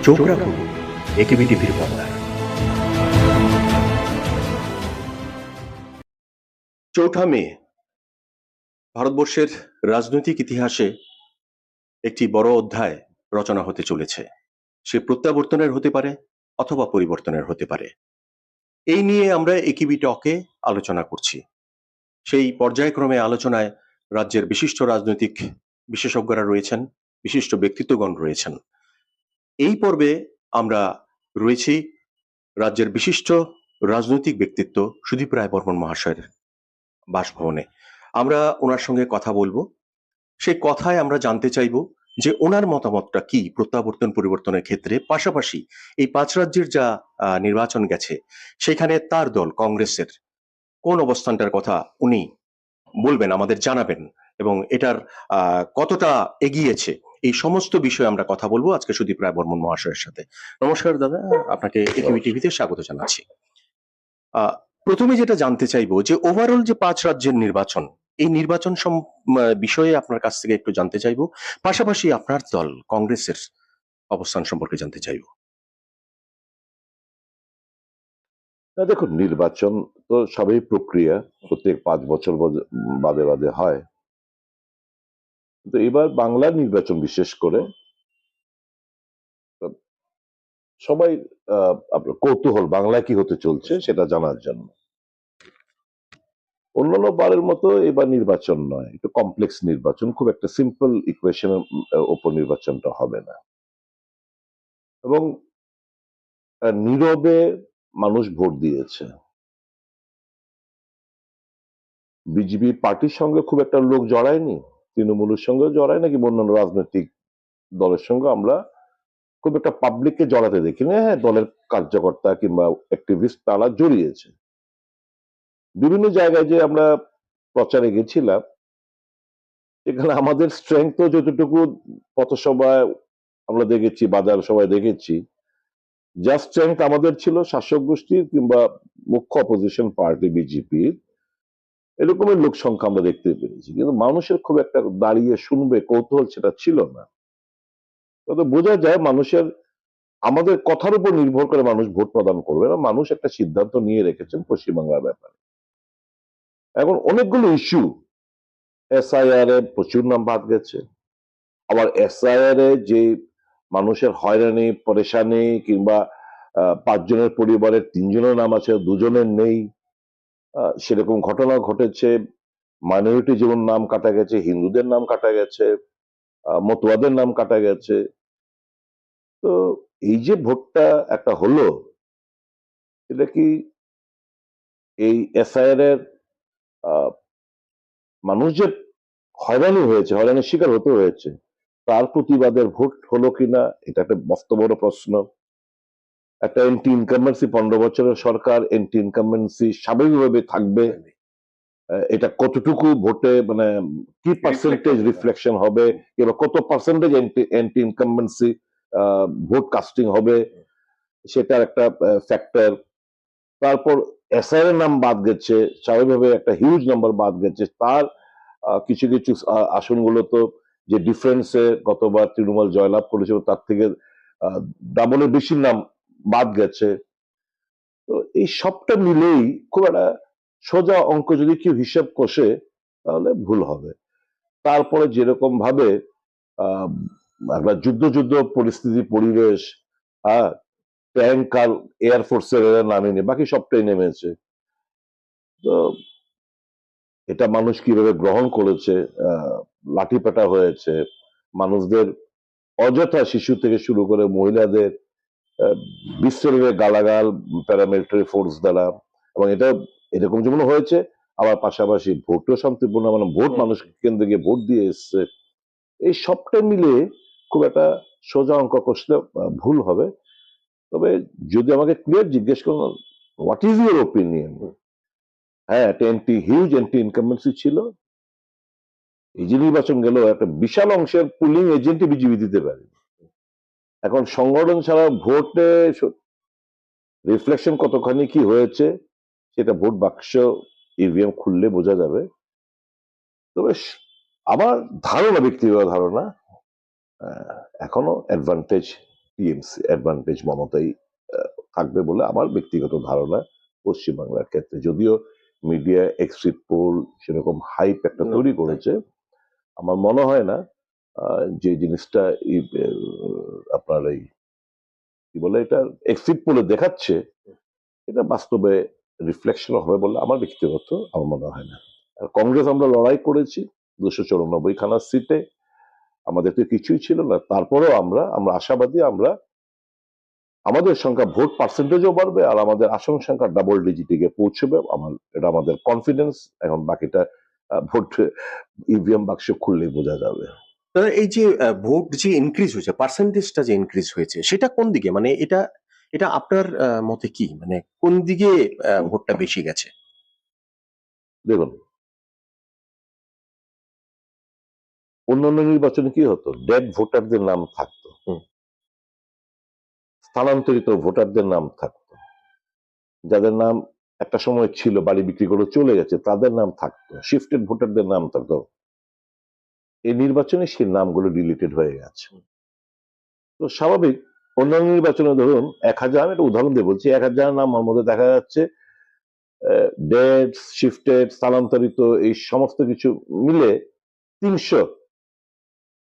চোখ রাখুন একেবি টিভির পর্দায়। ৪ঠা মে ভারতবর্ষের রাজনৈতিক ইতিহাসে একটি বড় অধ্যায় রচনা হতে চলেছে। সে প্রত্যাবর্তনের হতে পারে অথবা পরিবর্তনের হতে পারে। এই নিয়ে আমরা একিবি টকে আলোচনা করছি। সেই পর্যায়ক্রমে আলোচনায় রাজ্যের বিশিষ্ট রাজনৈতিক বিশেষজ্ঞরা রয়েছেন, বিশিষ্ট ব্যক্তিত্বগণ রয়েছেন। এই পর্বে আমরা রয়েছি রাজ্যের বিশিষ্ট রাজনৈতিক ব্যক্তিত্ব সুদীপ রায় বর্মন মহাশয়ের বাসভবনে। আমরা ওনার সঙ্গে কথা বলবো। সেই কথায় আমরা জানতে চাইব যে ওনার মতামতটা কি প্রত্যাবর্তন পরিবর্তনের ক্ষেত্রে, পাশাপাশি এই ৫ রাজ্যের যা নির্বাচন গেছে সেখানে তার দল কংগ্রেসের কোন অবস্থানটার কথা উনি বলবেন, আমাদের জানাবেন, এবং এটার কতটা এগিয়েছে, এই সমস্ত বিষয়ে আমরা কথা বলবো আজকে সুদীপ রায় বর্মন মহাশয়ের সাথে। নমস্কার দাদা, আপনাকে একিবি টিভিতে স্বাগত জানাচ্ছি। প্রথমে যেটা জানতে চাইবো যে ওভারঅল যে ৫ রাজ্যের নির্বাচন, এই নির্বাচন বিষয়ে আপনার কাছ থেকে একটু জানতে চাইবো, পাশাপাশি আপনার দল কংগ্রেসের অবস্থান সম্পর্কে জানতে চাইবো। না দেখুন, নির্বাচন তো সবই প্রক্রিয়া, প্রত্যেক ৫ বছর বাদে বাদে হয়। তো এবার বাংলার নির্বাচন বিশেষ করে সবাই আপনার কৌতূহল বাংলায় কি হতে চলছে সেটা জানার জন্য। অন্যান্য বারের মতো এবার নির্বাচন নয়, একটু কমপ্লেক্স নির্বাচন, খুব একটা সিম্পল ইকুয়েশনের ওপর নির্বাচনটা হবে না, এবং নীরবে মানুষ ভোট দিয়েছে। বিজেপি পার্টির সঙ্গে খুব একটা লোক জড়ায়নি, তৃণমূলের সঙ্গে জড়ায় নাকি অন্যান্য রাজনৈতিক দলের সঙ্গে আমরা খুব একটা পাবলিককে জড়াতে দেখি না। হ্যাঁ, দলের কার্যকর্তা কিংবা অ্যাক্টিভিস্ট তারা জড়িয়েছে। বিভিন্ন জায়গায় যে আমরা প্রচারে গেছিলাম, এখানে আমাদের স্ট্রেংথ যতটুকু পথসভায় আমরা দেখেছি, বাজার সবাই দেখেছি, যা স্ট্রেংথ আমাদের ছিল শাসক গোষ্ঠীর কিংবা মুখ্য অপোজিশন পার্টি বিজেপির, এরকমের লোক সংখ্যা আমরা দেখতে পেরেছি, কিন্তু মানুষের খুব একটা দাঁড়িয়ে শুনবে কৌতূহল সেটা ছিল না। তবে বোঝা যায় মানুষের, আমাদের কথার উপর নির্ভর করে মানুষ ভোট প্রদান করবে না। মানুষ একটা সিদ্ধান্ত নিয়ে রেখেছেন পশ্চিমবাংলার ব্যাপারে। এখন অনেকগুলো ইস্যু, এসআইআর এ প্রচুর নাম বাদ গেছে, আবার এসআইআর এ যে মানুষের হয়রানি পরেশানি কিংবা ৫ জনের পরিবারের ৩ জনের নাম আছে, ২ জনের নেই, সেরকম ঘটনা ঘটেছে। মাইনরিটি যেমন নাম কাটা গেছে, হিন্দুদের নাম কাটা গেছে, মতুয়াদের নাম কাটা গেছে। তো এই যে ভোটটা একটা হলো, এটা কি এই এসআইআর এর মানুষ যে হয়রানি হয়েছে, হয়রানির শিকার হতে হয়েছে, তার প্রতিবাদের ভোট হলো কিনা, এটা একটা মস্ত বড় প্রশ্ন। একটা এন্টি ইনকামেন্সি, ১৫ বছরের সরকার, এন্টি ইনকামেন্সি স্বাভাবিকভাবে থাকবে, এটা কতটুকু ভোটে মানে কি পার্সেন্টেজ রিফ্লেকশন হবে, কিংবা কত percentage anti incumbency vote casting হবে, সেটার একটা ফ্যাক্টর। তারপর এসআইআর এর নাম বাদ গেছে, স্বাভাবিকভাবে একটা হিউজ নাম্বার বাদ গেছে। তার কিছু কিছু আসনগুলো তো যে ডিফারেন্সে গতবার তৃণমূল জয়লাভ করেছিল তার থেকে ডাবলের বেশি নাম বাদ গেছে। তো এই সবটা মিলেই খুব একটা সোজা অঙ্ক যদি কেউ হিসাব কষে তাহলে ভুল হবে। তারপরে যেরকম ভাবে আহ একটা যুদ্ধ যুদ্ধ পরিস্থিতি পরিবেশ, হ্যাঁ, ট্যাঙ্ক আর এয়ারফোর্সের এরা নামেনি, বাকি সবটাই নেমেছে। তো এটা মানুষ কিভাবে গ্রহণ করেছে, লাঠিপেটা হয়েছে, মানুষদের অযথা শিশু থেকে শুরু করে মহিলাদের বিশ্বরে গালাগাল প্যারামিলিটারি ফোর্স দ্বারা, এবং এটা এরকম যেমন হয়েছে, আবার পাশাপাশি ভোটও শান্তিপূর্ণ, মানে ভোট মানুষ কেন্দ্রে গিয়ে ভোট দিয়ে এসছে। এই সবটা মিলে খুব একটা সোজা অঙ্ক কষলে ভুল হবে। তবে যদি আমাকে ক্লিয়ার জিজ্ঞেস করুন, হোয়াট ইজ ইউর ওপিনিয়ন, হ্যাঁ, একটা হিউজ এন্টি ইনকামেন্সি ছিল। এই যে নির্বাচন গেল, একটা বিশাল অংশের পুলিং এজেন্টই বিজেপি দিতে পারে। এখন সংগঠন ছাড়া ভোটে রিফ্লেকশন কতখানি কি হয়েছে সেটা ভোট বাক্স ইভিএম খুললে বোঝা যাবে। তবে আমার ধারণা, ব্যক্তিগত ধারণা, এখনো অ্যাডভান্টেজ টিএমসি অ্যাডভান্টেজ মমতাই থাকবে বলে আমার ব্যক্তিগত ধারণা পশ্চিমবাংলার ক্ষেত্রে। যদিও মিডিয়া এক্সিট পোল সেরকম হাইপ একটা তৈরি করেছে, আমার মনে হয় না যে জিনিসটা আপনার এই কি বলে এটা এক্সিট পোলে দেখাচ্ছে এটা বাস্তবে রিফ্লেকশন হবে বলে আমার ব্যক্তিগত আমার মনে হয় না। আর কংগ্রেস আমরা লড়াই করেছি 294 খানা সিটে, আমাদের তো কিছুই ছিল না, তারপরেও আমরা আশাবাদী আমরা আমাদের সংখ্যা ভোট পার্সেন্টেজও বাড়বে আর আমাদের আসন সংখ্যা ডাবল ডিজিটে গিয়ে পৌঁছবে। এটা আমাদের কনফিডেন্স। এখন বাকিটা ভোট ইভিএম বাক্স খুললেই বোঝা যাবে। দাদা, এই যে ভোট যে ইনক্রিজ হয়েছে, পার্সেন্টেজটা যে ইনক্রিজ হয়েছে, সেটা কোন দিকে, মানে এটা এটা আপনার মতে কি, মানে কোন দিকে ভোটটা বেশি গেছে? দেখুন, অন্যান্য নির্বাচনে কি হতো, ডেড ভোটারদের নাম থাকতো, স্থানান্তরিত ভোটারদের নাম থাকতো, যাদের নাম একটা সময় ছিল বাড়ি বিক্রি করে চলে গেছে তাদের নাম থাকতো, শিফটেড ভোটারদের নাম থাকতো। এই নির্বাচনে সেই নামগুলো ডিলিটেড হয়ে গেছে। তো স্বাভাবিক, অন্যান্য নির্বাচনে ধরুন 1000, একটা উদাহরণ দিয়ে বলছি, 1000 নাম আমার মধ্যে দেখা যাচ্ছে ডেড, শিফটেড, স্থানান্তরিত এই সমস্ত কিছু মিলে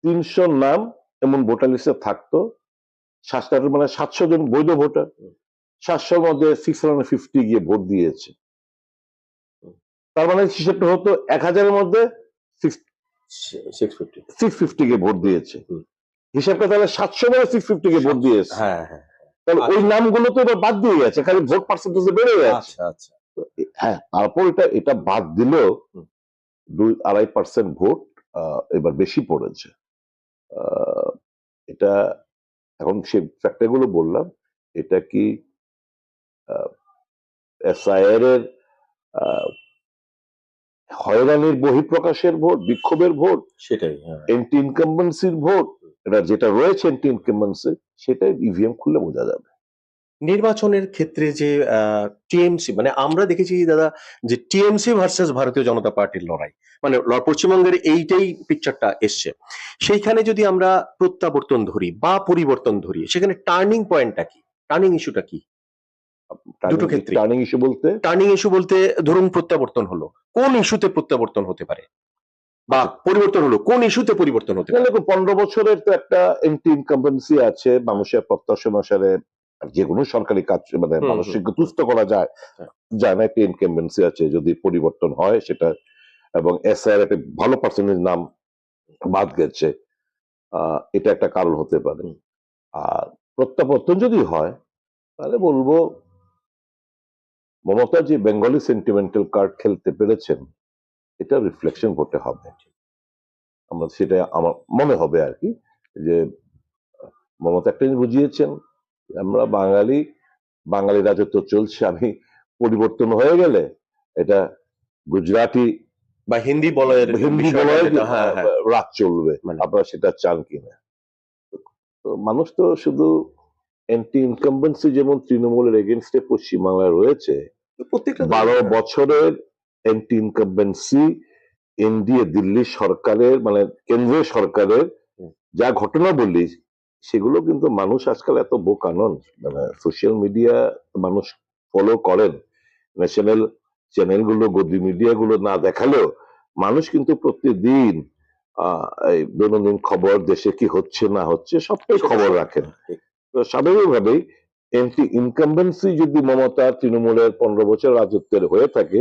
300 নাম এমন ভোটার লিস্টে থাকতো। 700 জন বৈধ ভোটার, 700-র মধ্যে 650 গিয়ে ভোট দিয়েছে। তার মানে হিসেবটা হতো 1000-এর মধ্যে 650 গিয়ে ভোট দিয়েছে। হিসাবটা তাহলে 700 মানে 650 গিয়ে ভোট দিয়েছে। তাহলে ওই নামগুলো তো এবার বাদ দিয়ে গেছে, খালি ভোট পার্সেন্টেজ বেড়ে গেছে। হ্যাঁ, তারপর এটা বাদ দিলেও 2-2.5% ভোট এবার বেশি পড়েছে। এটা এখন সে ফ্যাক্টরগুলো বললাম, এটা কি এসআইআর এর হয়রানির বহিঃপ্রকাশের ভোট, বিক্ষোভের ভোট, সেটাই এন্টি ইনকাম্বেন্সির ভোট, এটা যেটা রয়েছে এন্টি ইনকাম্বেন্সি, সেটাই ইভিএম খুললে বোঝা যাবে। নির্বাচনের ক্ষেত্রে যে টিএমসি, মানে আমরা দেখেছি দাদা যে টিএমসি ভার্সেস ভারতীয় জনতা পার্টির লড়াই, মানে পশ্চিমবঙ্গের এইটাই পিকচারটা এসছে। সেইখানে যদি আমরা প্রত্যাবর্তন ধরি বা পরিবর্তন ধরি, সেখানে টার্নিং পয়েন্টটা কি, টার্নিং ইস্যুটা কি? দুটো ক্ষেত্রে টার্নিং ইস্যু বলতে, ধরুন প্রত্যাবর্তন হলো, কোন ইস্যুতে প্রত্যাবর্তন হতে পারে, বা পরিবর্তন হলো কোন ইস্যুতে পরিবর্তন হতে পারে? 15 বছরের তো একটা এন্টি ইনকাম্বেন্সি আছে, মানুষের প্রত্যাশা অনুসারে যে কোনো সরকারি কাজ মানে মানুষকে তুষ্ট করা যায় না, একটা ইনকাম্বেন্সি আছে। যদি পরিবর্তন হয় সেটা, এবং এসআইআর একটা ভালো পার্সেন্টেজ নাম বাদ গেছে, এটা একটা কারণ হতে পারে। আর প্রত্যাবর্তন যদি হয় তাহলে বলবো মমতা যে বেঙ্গলি সেন্টিমেন্টাল কার্ড খেলতে পেরেছেন, এটা রিফ্লেকশন ভোটে হবে। আমরা সেটা আমার মনে হবে আর কি, যে মমতা একটা জিনিস বুঝিয়েছেন, আমরা বাঙালি রাজত্ব চলছে, আমি পরিবর্তন হয়ে গেলে এটা গুজরাটি বা হিন্দি বলয়ের রাত চলবে, আপনারা সেটা চান কিনা? তো মানুষ তো শুধু এন্টি ইনকাম্বেন্সি যেমন তৃণমূলের এগেনস্টে পশ্চিমবাংলায় রয়েছে, 12 বছরের এন্টি ইনকাম্বেন্সি এনডিএ দিল্লি সরকারের মানে কেন্দ্রীয় সরকারের যা ঘটনা বললি, সেগুলো কিন্তু মানুষ আজকাল এত বোকা নন। মানে সোশ্যাল মিডিয়া মানুষ ফলো করেন, ন্যাশনাল চ্যানেলগুলো, গদি মিডিয়াগুলো না দেখালেও মানুষ কিন্তু প্রতিদিন এই দৈনন্দিন খবর, দেশে কি হচ্ছে না হচ্ছে সবটাই খবর রাখেন। তো স্বাভাবিকভাবেই এন্টি ইনকাম্বেন্সি যদি মমতা তৃণমূলের 15 বছর রাজত্বের হয়ে থাকে,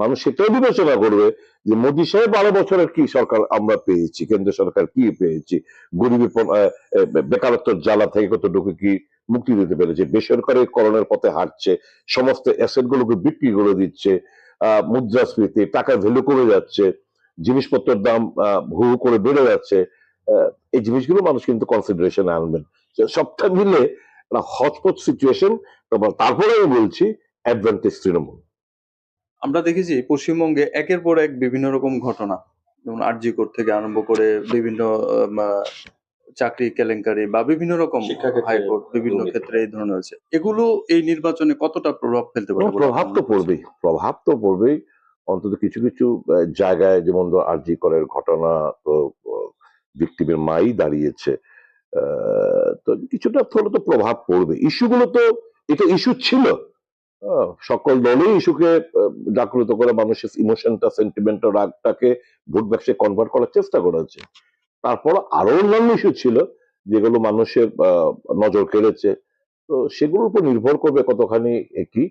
মানুষ সেটাই বিবেচনা করবে যে মোদী সাহেব 12 বছরের কি সরকার আমরা পেয়েছি, কেন্দ্র সরকার কি পেয়েছি, গরিবী বেকারত্বের জ্বালা থেকে কতটুকু কি মুক্তি দিতে পেরেছে, বেসরকারীকরণের পথে হাঁটছে, সমস্ত অ্যাসেট গুলোকে বিক্রি করে দিচ্ছে, মুদ্রাস্ফীতি, টাকার ভ্যালু কমে যাচ্ছে, জিনিসপত্রের দাম হু হু করে বেড়ে যাচ্ছে। এই জিনিসগুলো মানুষ কিন্তু কনসিডারেশনে আনবেন। সবটা মিলে হটস্পট সিচুয়েশন। তারপরে আমি বলছি অ্যাডভান্টেজ তৃণমূল। আমরা দেখেছি পশ্চিমবঙ্গে একের পর এক বিভিন্ন রকম ঘটনা, যেমন আরজি কোড থেকে আরম্ভ করে বিভিন্ন চাকরি কেলেঙ্কারি বা বিভিন্ন রকম হাইকোর্ট, বিভিন্ন ক্ষেত্রে এই ধরনের আছে। এগুলো এই নির্বাচনে কতটা প্রভাব ফেলতে পারে? প্রভাব তো পড়বেই। অন্তত কিছু কিছু জায়গায়, যেমন আরজি করের ঘটনা, তো ভিক্টিমের মাই দাঁড়িয়েছে, তো কিছুটা হলে তো প্রভাব পড়বে। ইস্যুগুলো তো এটা ইস্যু ছিল, সকল দলই ইস্যুকে জাগ্রত করে মানুষের ইমোশনটা, সেন্টিমেন্ট, রাগটাকে ভোট ব্যাংকে কনভার্ট করার চেষ্টা করেছে। তারপর আরো অন্যান্য ইস্যু ছিল যেগুলো মানুষের নজর কেড়েছে, তো সেগুলোর উপর নির্ভর করবে কতখানি কি।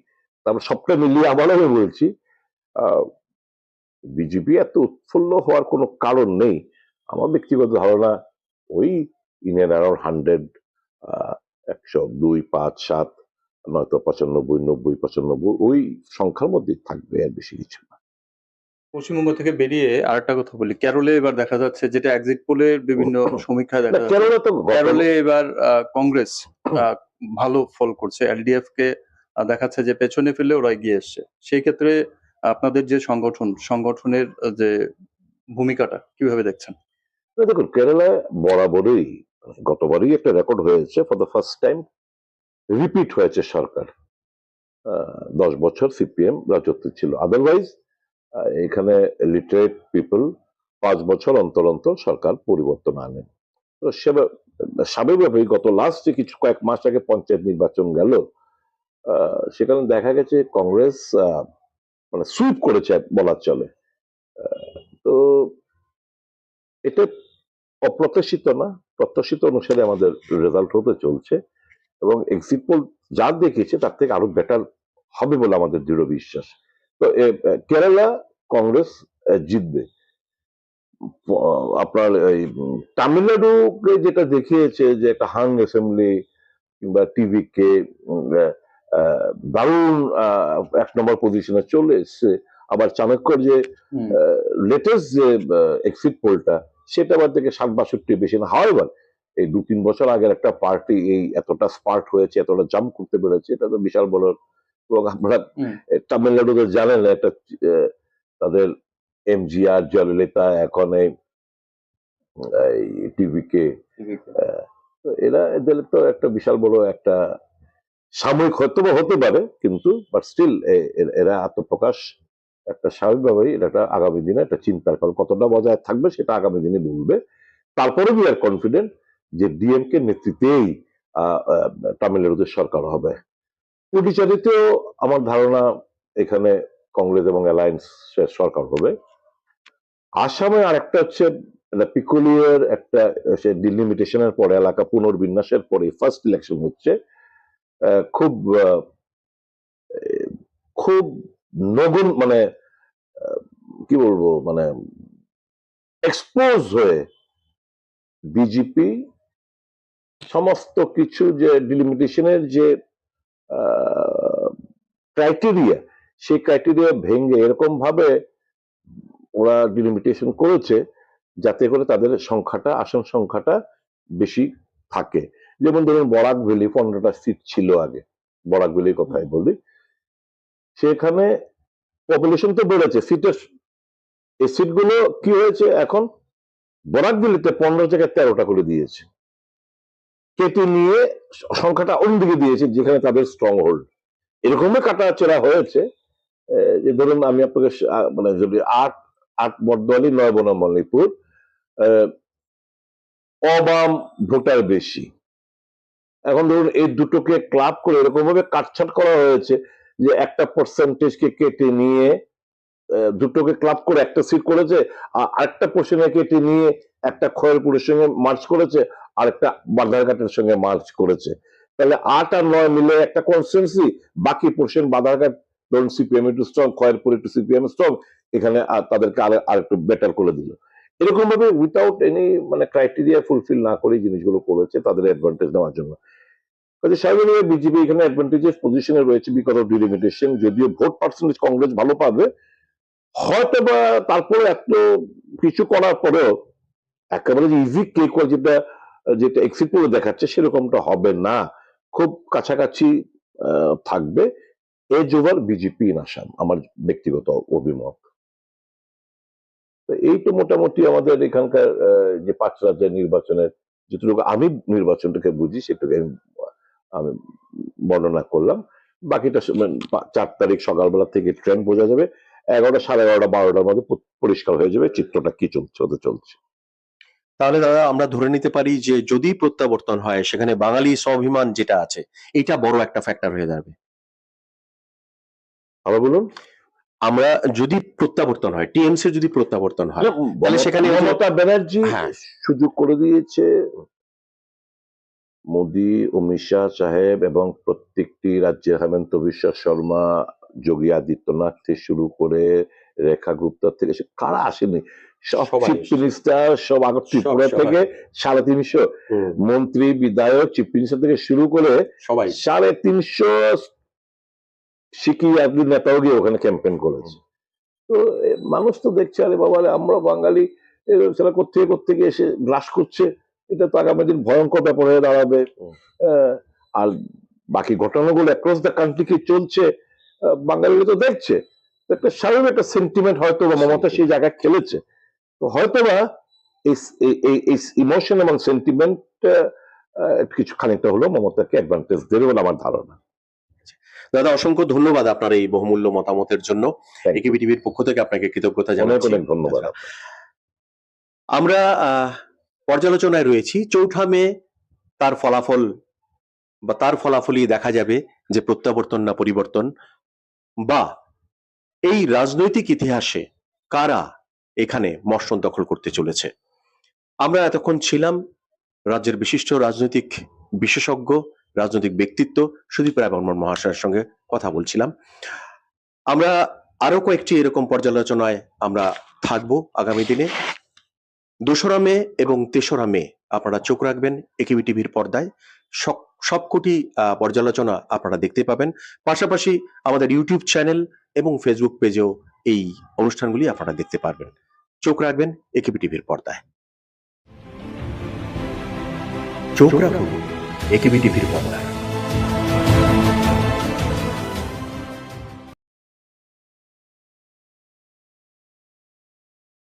তারপর সবটা মিলিয়ে আবারও আমি বলছি, বিজেপি এত উৎফুল্ল হওয়ার কোনো কারণ নেই। আমার ব্যক্তিগত ধারণা ওই ইন এন্ড অ্যারাউন্ড 100, 102, 5, 7, নয়তো 95, 90, 95 ওই সংখ্যার মধ্যে থাকবে, আর বেশি কিছু না। পশ্চিমবঙ্গ থেকে বেরিয়ে আরেকটা কথা বলি, কেরলে এবার দেখা যাচ্ছে, যেটা এক্সিট পোলের বিভিন্ন সমীক্ষায় দেখা যাচ্ছে, কেরলে তো কেরলে এবার কংগ্রেস ভালো ফল করছে, এলডিএফ কে দেখাচ্ছে যে পেছনে ফেলে ওরা এগিয়ে এসছে। সেই ক্ষেত্রে আপনাদের যে সংগঠনের যে ভূমিকাটা কিভাবে দেখছেন? দেখুন, কেরালায় বরাবরই গতবারই একটা রেকর্ড হয়েছে, for the first time repeat হয়েছে সরকার। 10 বছর সিপিএম রাজত্বে ছিল। আদারওয়াইজ এখানে লিটারেট পিপল 5 বছর অন্তর অন্তর সরকার পরিবর্তন আনেন। তো স্বাভাবিকভাবেই গত লাস্ট যে কয়েক মাস আগে পঞ্চায়েত নির্বাচন গেল, সেখানে দেখা গেছে কংগ্রেস মানে সুইপ করেছে বলার চলে। তো এটা অপ্রত্যাশিত না, প্রত্যাশিত অনুসারে আমাদের রেজাল্ট হতে চলছে, এবং এক্সিট পোল যা দেখিয়েছে তার থেকে আরো বেটার হবে বলে আমাদের দৃঢ় বিশ্বাস। তো কেরালা কংগ্রেস জিতবে। আপনার এই তামিলনাড়ুকে যেটা দেখিয়েছে যে একটা হাং অ্যাসেম্বলি কিংবা টিভি কে দারুণ 1 নম্বর পজিশনে চলে এসছে, আবার চাণক্যর যে লেটেস্ট যে এক্সিট পোলটা সেটা আবার থেকে 60-62 বেশি না। হাওয়ার এই 2-3 বছর আগের একটা পার্টি এই এতটা স্পার্ট হয়েছে, এতটা জাম্প করতে পেরেছে, এটা তো বিশাল বড়। এবং আপনারা তামিলনাড়ুতে জানেন একটা তাদের এমজিআর, জয়ললিতা, এখন এই টিভিকে, এরা এদের তো একটা বিশাল বড় একটা সাময়িক হয়তো হতে পারে, কিন্তু বাট স্টিল এরা আত্মপ্রকাশ একটা স্বাভাবিকভাবেই এটা আগামী দিনে একটা চিন্তার কারণ, কতটা বজায় থাকবে সেটা আগামী দিনে বলবে। তারপরে বি আর কনফিডেন্ট যে ডিএমকে নেতৃত্বেই তামিলনাড়ুতে সরকার হবে। পুডুচেরিতেও আমার ধারণা এখানে কংগ্রেস এবং অ্যালায়েন্স সরকার হবে। আসামে আরেকটা হচ্ছে পিকুলিয়ার একটা ডিলিমিটেশনের পরে, এলাকা পুনর্বিন্যাসের পরে ফার্স্ট ইলেকশন হচ্ছে। খুব খুব নগণ মানে কি বলবো, মানে এক্সপোজ হয়ে বিজেপি সমস্ত কিছু যে ডিলিমিটেশনের যে ক্রাইটেরিয়া, সেই ক্রাইটেরিয়া ভেঙে এরকম ভাবে ওরা ডিলিমিটেশন করেছে যাতে করে তাদের সংখ্যাটা, আসন সংখ্যাটা বেশি থাকে। যেমন ধরুন বরাক ভ্যালি 15টা সিট ছিল আগে, বরাক ভ্যালির কথাই বলি, সেখানে পপুলেশন তো বেড়েছে, সিটের এই সিটগুলো কি হয়েছে, এখন বরাক ভ্যালিতে 15 জায়গায় 13টা করে দিয়েছে, কেটে নিয়ে সংখ্যাটা অন্যদিকে দিয়েছে যেখানে তাদের স্ট্রং হোল্ড। এরকমই কাটাচেরা হয়েছে যে ধরুন আমি আপনাকে মানে যদি 8 বর্দোয়ালি, 9 বনাম মল্লিকপুর, অবাম ভোটার বেশি। এখন ধরুন এই দুটোকে ক্লাব করে এরকম ভাবে কাটছাট করা হয়েছে যে একটা পার্সেন্টেজকে কেটে নিয়ে দুটোকে ক্লাব করে একটা সিট করেছে, আর আরেকটা পোর্শনে কেটে নিয়ে একটা খয়েরপুরের সঙ্গে মার্চ করেছে, আর একটা বাধারঘাটের সঙ্গে মার্চ করেছে। তাহলে 8 আর 9 মিলে একটা কনস্টিটুয়েন্সি, বাকি পোর্শন বাধারঘাট ধরুন সিপিএম একটু স্ট্রং, খয়েরপুর একটু সিপিএম স্ট্রং, এখানে তাদেরকে আর একটু বেটার করে দিল। এরকম ভাবে উইথাউট এনি মানে ক্রাইটেরিয়া ফুলফিল না করে জিনিসগুলো করেছে তাদের অ্যাডভান্টেজ নেওয়ার জন্য। কাজে স্বাভাবিকভাবে বিজেপি এখানে অ্যাডভান্টেজেস পজিশনে রয়েছে বিকজ অফ ডিলিমিটেশন। যদিও ভোট পার্সেন্টেজ কংগ্রেস ভালো পাবে হয়তো, বা তারপরে এত কিছু করার পরেও একেবারে যে ইজি কেক যেটা যেটা এক্সিট পোলে দেখাচ্ছে সেরকমটা হবে না, খুব কাছাকাছি থাকবে। Edge over BJP in Assam, আমার ব্যক্তিগত অভিমত। তো এই তো মোটামুটি আমাদের এখানকার যে 5 রাজ্যের নির্বাচনের যেটুকু আমি নির্বাচনটাকে বুঝি সেটুকু আমি বর্ণনা করলাম। বাকিটা 4 তারিখ সকালবেলা থেকে ট্রেন্ড বোঝা যাবে, 11টা, 11:30, 12টার মধ্যে পরিষ্কার হয়ে যাবে চিত্রটা কি চলছে হতে চলছে। তাহলে দাদা আমরা ধরে নিতে পারি যে যদি প্রত্যাবর্তন হয় সেখানে বাঙালি স্বাভিমান যেটা আছে এটা বড় একটা ফ্যাক্টর হয়ে দাঁড়াবে। আবার বলুন। আমরা যদি প্রত্যাবর্তন হয়, টিএমসি যদি প্রত্যাবর্তন হয় তাহলে সেখানে মমতা ব্যানার্জি হ্যাঁ। সুযোগ করে দিয়েছে মোদি, অমিত শাহ সাহেব এবং প্রত্যেকটি রাজ্যের হেমন্ত বিশ্ব শর্মা, যোগী আদিত্যনাথ থেকে শুরু করে রেখা গুপ্তা থেকে কারা আসেনি, সব সবাই চিফ এসেছে। মিনিস্টার সব আগে ত্রিপুরা সবাই। থেকে 350 মন্ত্রী বিধায়ক চিফ মিনিস্টার থেকে শুরু করে সবাই 350 শিখি একদিন নেতাও গিয়ে ওখানে ক্যাম্পেইন করেছে। তো মানুষ তো দেখছে আরে বাবা রে, আমরা বাঙালি সেটা কোথেকে এসে গ্রাস করছে, এটা তো আগামী দিন ভয়ঙ্কর ব্যাপার হয়ে দাঁড়াবে। আর বাকি ঘটনাগুলো অ্যাক্রস দ্য কান্ট্রি কি চলছে বাঙালিরা তো দেখছে। তো একটা স্বাভাবিক একটা সেন্টিমেন্ট হয়তো বা মমতা সেই জায়গায় খেলেছে, তো হয়তো বা এই ইমোশন এবং সেন্টিমেন্ট কিছু খানিকটা হলো মমতাকে অ্যাডভান্টেজ দেবে বলে আমার ধারণা। দাদা অসংখ্য ধন্যবাদ আপনার এই বহুমূল্য মতামতের জন্য। Thank you. একেবি টিভির পক্ষ থেকে আপনাকে কৃতজ্ঞতা অনেক জানাচ্ছি। অনেক ধন্যবাদ। আমরা পর্যালোচনায় রয়েছি। 4 মে তার ফলাফল বা তার ফলাফলই দেখা যাবে যে প্রত্যাবর্তন না পরিবর্তন, বা এই রাজনৈতিক ইতিহাসে কারা এখানে মসনদ দখল করতে চলেছে। আমরা এতক্ষণ ছিলাম রাজ্যের বিশিষ্ট রাজনৈতিক বিশেষজ্ঞ, রাজনৈতিক ব্যক্তিত্ব সুদীপ রায় বর্মন মহাশয়ের সঙ্গে কথা বলছিলাম। আমরা আরো কয়েকটি এরকম পর্যালোচনায় আমরা থাকবো আগামী দিনে। 2রা মে এবং 3রা মে আপনারা চোখ রাখবেন একেবি টিভির পর্দায়। সবকটি পর্যালোচনা আপনারা দেখতে পাবেন। পাশাপাশি আমাদের ইউটিউব চ্যানেল এবং ফেসবুক পেজেও এই অনুষ্ঠানগুলি আপনারা দেখতে পারবেন। চোখ রাখবেন একেবি টিভির পর্দায়। চোখ রাখুন একেবি টিভির পর্দায়।